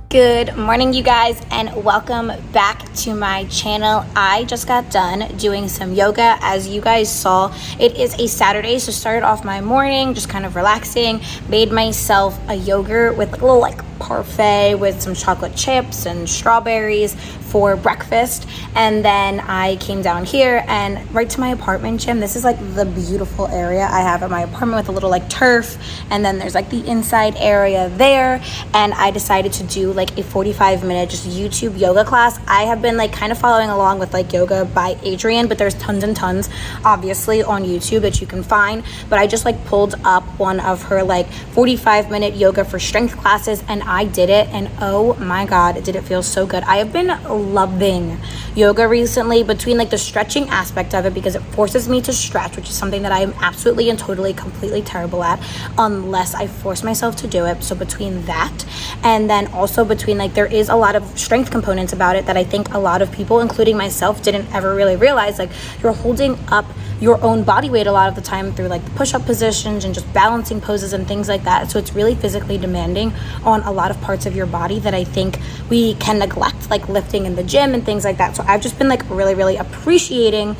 Good morning, you guys, and welcome back to my channel. I just got done doing some yoga. As you guys saw, it is a Saturday, so started off my morning just kind of relaxing, made myself a yogurt with a little like parfait with some chocolate chips and strawberries for breakfast. And then I came down here and right to my apartment gym. This is like the beautiful area I have at my apartment with a little like turf, and then there's like the inside area there. And I decided to do like a 45-minute just YouTube yoga class. I have been like kind of following along with like Yoga by Adrienne, but there's tons and tons obviously on YouTube that you can find. But I just like pulled up one of her like 45-minute yoga for strength classes, and I did it, and oh my god, did it feel so good. I have been loving yoga recently, between like the stretching aspect of it, because it forces me to stretch, which is something that I am absolutely and totally completely terrible at unless I force myself to do it. So between that, and then also between like there is a lot of strength components about it that I think a lot of people, including myself, didn't ever really realize. Like, you're holding up your own body weight a lot of the time through like the push-up positions and just balancing poses and things like that. So it's really physically demanding on a lot of parts of your body that I think we can neglect, like lifting in the gym and things like that. So I've just been like really appreciating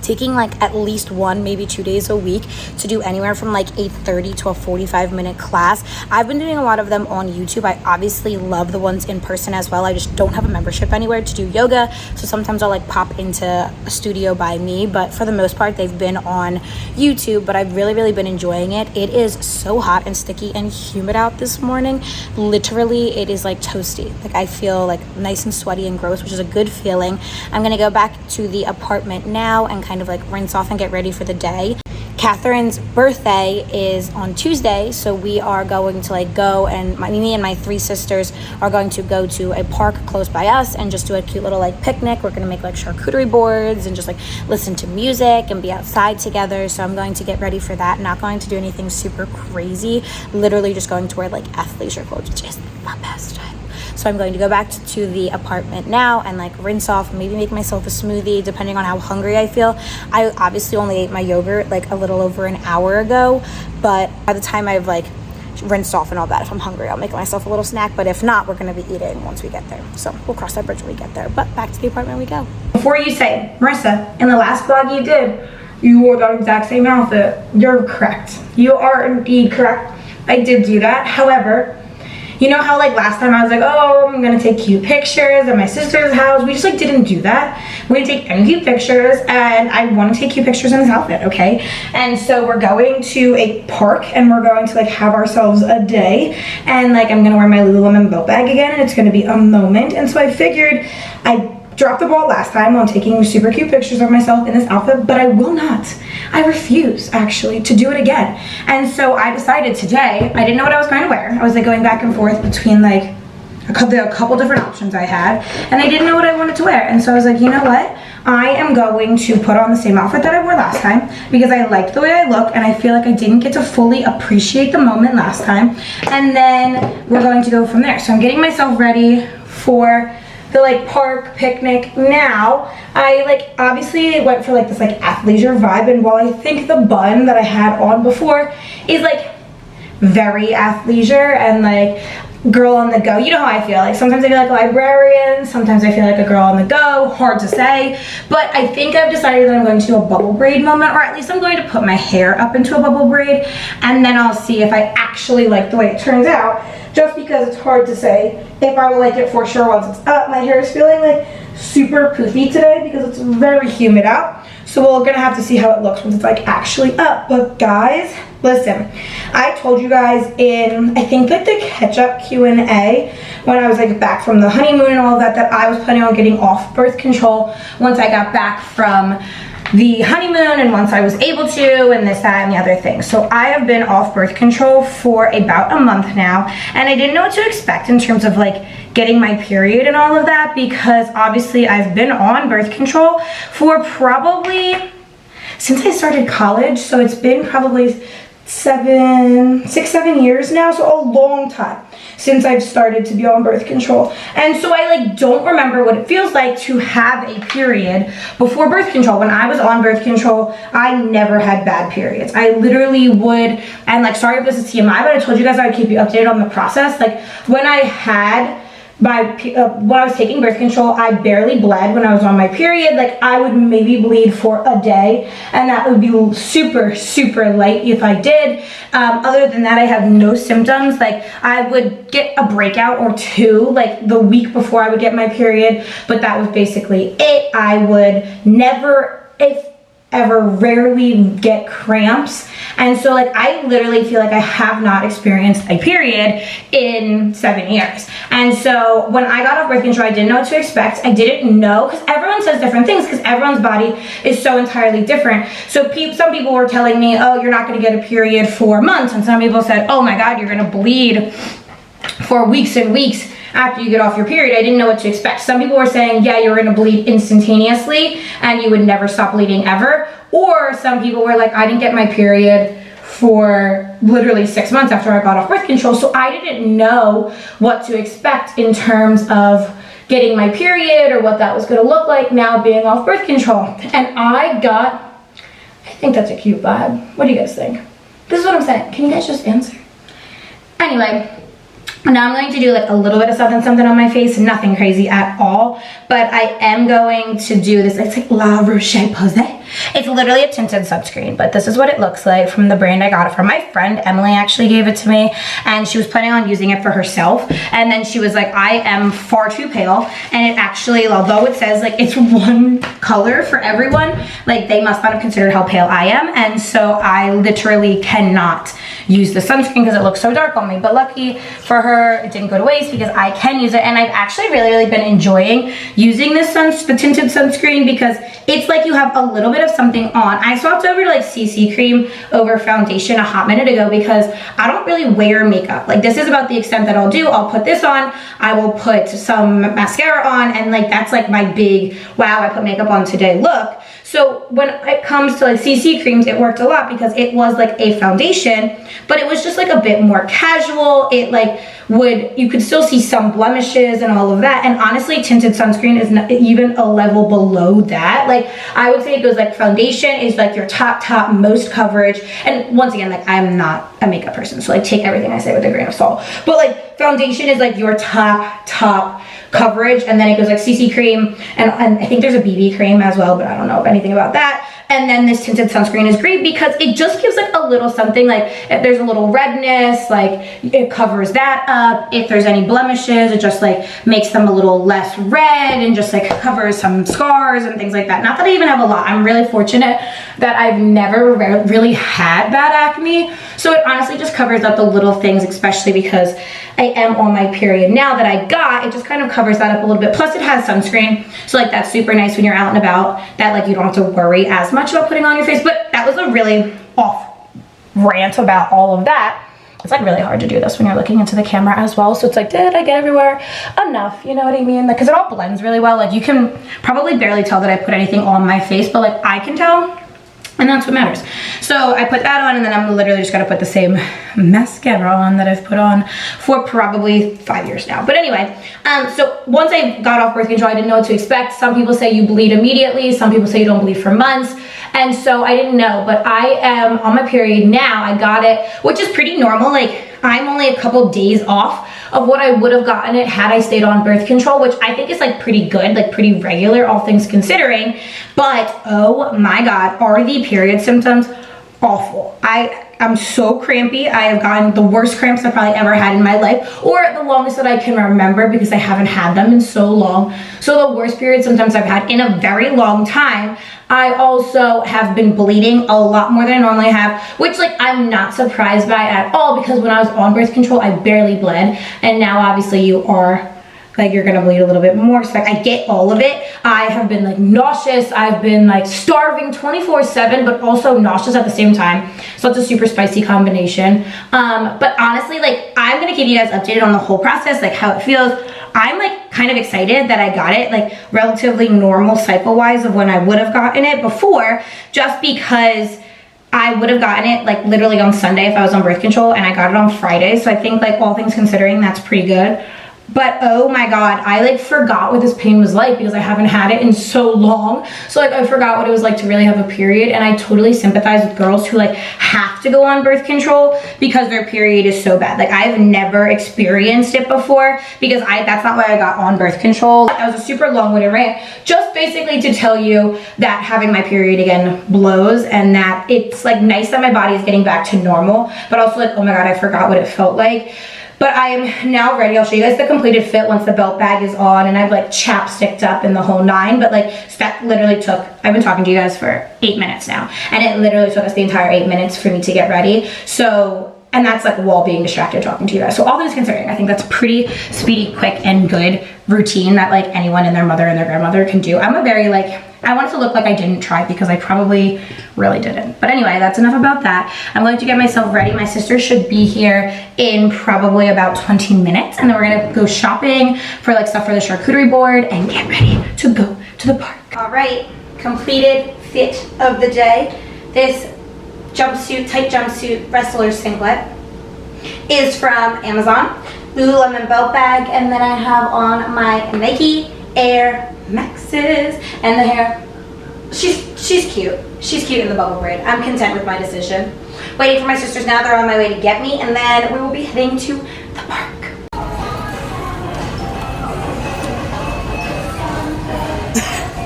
taking like at least 1, maybe 2 days a week to do anywhere from like a 30 to a 45-minute class. I've been doing a lot of them on YouTube. I obviously love the ones in person as well. I just don't have a membership anywhere to do yoga, so sometimes I'll like pop into a studio by me, but for the most part they've been on YouTube. But I've really been enjoying it. It is so hot and sticky and humid out this morning. Literally it is like toasty. Like, I feel like nice and sweaty and gross, which is a good feeling. I'm gonna go back to the apartment now and kind of like rinse off and get ready for the day. Catherine's birthday is on Tuesday, so we are going to like go, and me and my 3 sisters are going to go to a park close by us and just do a cute little like picnic. We're gonna make like charcuterie boards and just like listen to music and be outside together. So I'm going to get ready for that. Not going to do anything super crazy, literally just going to wear like athleisure clothes, which is the best time. So I'm going to go back to the apartment now and like rinse off, maybe make myself a smoothie depending on how hungry I feel. I obviously only ate my yogurt like a little over an hour ago, but by the time I've like rinsed off and all that, if I'm hungry, I'll make myself a little snack. But if not, we're going to be eating once we get there. So we'll cross that bridge when we get there. But back to the apartment we go. Before you say, Marissa, in the last vlog you did, you wore the exact same outfit. You're correct. You are indeed correct. I did do that. However, you know how like last time I was like, oh, I'm gonna take cute pictures at my sister's house. We just like didn't do that. We're gonna take any cute pictures, and I want to take cute pictures in this outfit, okay? And so we're going to a park and we're going to like have ourselves a day, and like I'm gonna wear my Lululemon belt bag again, and it's gonna be a moment. And so I figured I dropped the ball last time on taking super cute pictures of myself in this outfit, but I will not. I refuse actually to do it again. And so I decided today, I didn't know what I was going to wear. I was like going back and forth between like a couple different options I had, and I didn't know what I wanted to wear. And so I was like, you know what? I am going to put on the same outfit that I wore last time because I liked the way I look, and I feel like I didn't get to fully appreciate the moment last time. And then we're going to go from there. So I'm getting myself ready for the like park picnic now. I like obviously went for like this like athleisure vibe, and while I think the bun that I had on before is like very athleisure, and like girl on the go. You know how I feel. Like sometimes I feel like a librarian, sometimes I feel like a girl on the go. Hard to say. But I think I've decided that I'm going to do a bubble braid moment, or at least I'm going to put my hair up into a bubble braid, and then I'll see if I actually like the way it turns out, just because it's hard to say if I will like it for sure once it's up. My hair is feeling like super poofy today because it's very humid out. So we're gonna have to see how it looks once it's like actually up. But guys, listen, I told you guys in, I think like the catch-up Q&A when I was like back from the honeymoon and all of that, that I was planning on getting off birth control once I got back from the honeymoon and once I was able to, and this, that, and the other thing. So I have been off birth control for about a month now, and I didn't know what to expect in terms of like getting my period and all of that, because obviously I've been on birth control for probably since I started college. So it's been probably 6, 7 years now, so a long time since I've started to be on birth control. And so I like don't remember what it feels like to have a period before birth control. When I was on birth control, I never had bad periods. I literally would, and like, sorry if this is TMI, but I told you guys I would keep you updated on the process. Like when I had when I was taking birth control, I barely bled when I was on my period. Like I would maybe bleed for a day, and that would be super, super light if I did. Other than that, I have no symptoms. Like I would get a breakout or two like the week before I would get my period, but that was basically it. I would never, if ever, rarely get cramps. And so like I literally feel like I have not experienced a period in 7 years. And so when I got off birth control, I didn't know what to expect. I didn't know, because everyone says different things, because everyone's body is so entirely different. So some people were telling me, oh, you're not going to get a period for months, and some people said, oh my god, you're going to bleed for weeks and weeks after you get off your period. I didn't know what to expect. Some people were saying, yeah, you're gonna bleed instantaneously and you would never stop bleeding ever. Or some people were like, I didn't get my period for literally 6 months after I got off birth control. So I didn't know what to expect in terms of getting my period or what that was gonna look like now being off birth control. And I think that's a cute vibe. What do you guys think? This is what I'm saying. Can you guys just answer? Anyway, now I'm going to do like a little bit of something on my face, nothing crazy at all, but I am going to do this. It's like La Roche-Posay. It's literally a tinted sunscreen, but this is what it looks like from the brand I got it from. My friend Emily actually gave it to me, and she was planning on using it for herself, and then she was like, I am far too pale, and it actually, although it says like it's one color for everyone, like they must not have considered how pale I am, and so I literally cannot use the sunscreen because it looks so dark on me. But lucky for her, it didn't go to waste because I can use it, and I've actually really been enjoying using this the tinted sunscreen, because it's like you have a little bit of something on. I swapped over to like CC cream over foundation a hot minute ago because I don't really wear makeup. Like this is about the extent that I'll do. I'll put this on, I will put some mascara on, and like that's like my big wow, I put makeup on today look. So when it comes to like CC creams, it worked a lot because it was like a foundation, but it was just like a bit more casual. It like you could still see some blemishes and all of that. And honestly, tinted sunscreen is not even a level below that. Like I would say it goes like foundation is like your top most coverage. And once again, like I'm not a makeup person, so like take everything I say with a grain of salt. But like foundation is like your top coverage, and then it goes like CC cream, and I think there's a BB cream as well, but I don't know anything about that. And then this tinted sunscreen is great because it just gives like a little something, like if there's a little redness, like it covers that up. If there's any blemishes, it just like makes them a little less red and just like covers some scars and things like that. Not that I even have a lot. I'm really fortunate that I've never really had bad acne. So it honestly just covers up the little things, especially because I am on my period now that I got. It just kind of covers that up a little bit. Plus it has sunscreen, so like that's super nice when you're out and about, that like you don't have to worry as much about putting on your face. But that was a really off rant about all of that. It's like really hard to do this when you're looking into the camera as well. So it's like, did I get everywhere enough? You know what I mean? Because it all blends really well. Like you can probably barely tell that I put anything on my face, but like I can tell. And that's what matters. So I put that on, and then I'm literally just gonna put the same mascara on that I've put on for probably 5 years now. But anyway, so once I got off birth control, I didn't know what to expect. Some people say you bleed immediately. Some people say you don't bleed for months. And so I didn't know, but I am on my period now. I got it, which is pretty normal. Like I'm only a couple days off of what I would have gotten it had I stayed on birth control, which I think is like pretty good, like pretty regular, all things considering. But oh my God, are the period symptoms awful. I'm so crampy. I have gotten the worst cramps I've probably ever had in my life, or the longest that I can remember, because I haven't had them in so long. So the worst period symptoms I've had in a very long time. I also have been bleeding a lot more than I normally have, which like I'm not surprised by at all, because when I was on birth control, I barely bled. And now obviously you are, like, you're gonna bleed a little bit more. So like, I get all of it. I have been like nauseous. I've been like starving 24/7, but also nauseous at the same time. So it's a super spicy combination. But honestly, like, I'm gonna keep you guys updated on the whole process, like how it feels. I'm like kind of excited that I got it like relatively normal cycle wise of when I would have gotten it before, just because I would have gotten it like literally on Sunday if I was on birth control, and I got it on Friday. So I think like all things considering, that's pretty good. But oh my God, I like forgot what this pain was like, because I haven't had it in so long. So like I forgot what it was like to really have a period, and I totally sympathize with girls who like have to go on birth control because their period is so bad. Like I've never experienced it before, because that's not why I got on birth control. That was a super long-winded rant, just basically to tell you that having my period again blows, and that it's like nice that my body is getting back to normal, but also like, oh my God, I forgot what it felt like. But I am now ready. I'll show you guys the completed fit once the belt bag is on, and I've like chapsticked up in the whole 9. But like that literally took, I've been talking to you guys for 8 minutes now, and it literally took us the entire 8 minutes for me to get ready. So, and that's like while being distracted talking to you guys. So all things considering, I think that's pretty speedy, quick, and good routine that like anyone and their mother and their grandmother can do. I'm a very like, I want it to look like I didn't try, because I probably really didn't. But anyway, that's enough about that. I'm going to get myself ready. My sister should be here in probably about 20 minutes. And then we're gonna go shopping for like stuff for the charcuterie board and get ready to go to the park. All right, completed fit of the day. This jumpsuit, tight jumpsuit, wrestler singlet is from Amazon. Lululemon belt bag, and then I have on my Nike Air Maxes, and the hair, she's cute. She's cute in the bubble braid. I'm content with my decision. Waiting for my sisters now. They're on my way to get me, and then we will be heading to the park.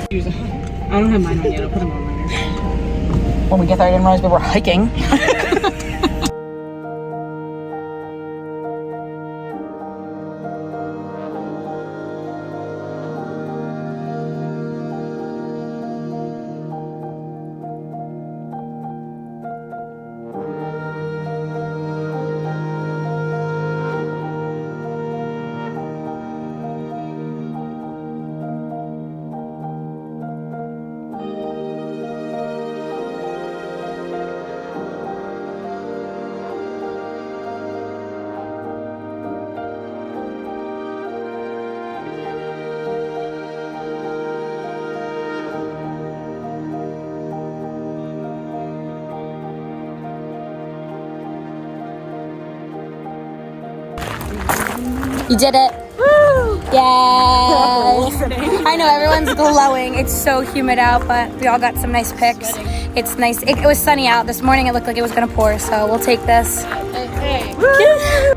I don't have mine on yet. I'll put them on later. When we get there, I didn't realize we were hiking. You did it. Woo! Yes. I know, everyone's glowing. It's so humid out, but we all got some nice pics. It's nice. It was sunny out. This morning it looked like it was gonna pour, so we'll take this. Hey. Woo!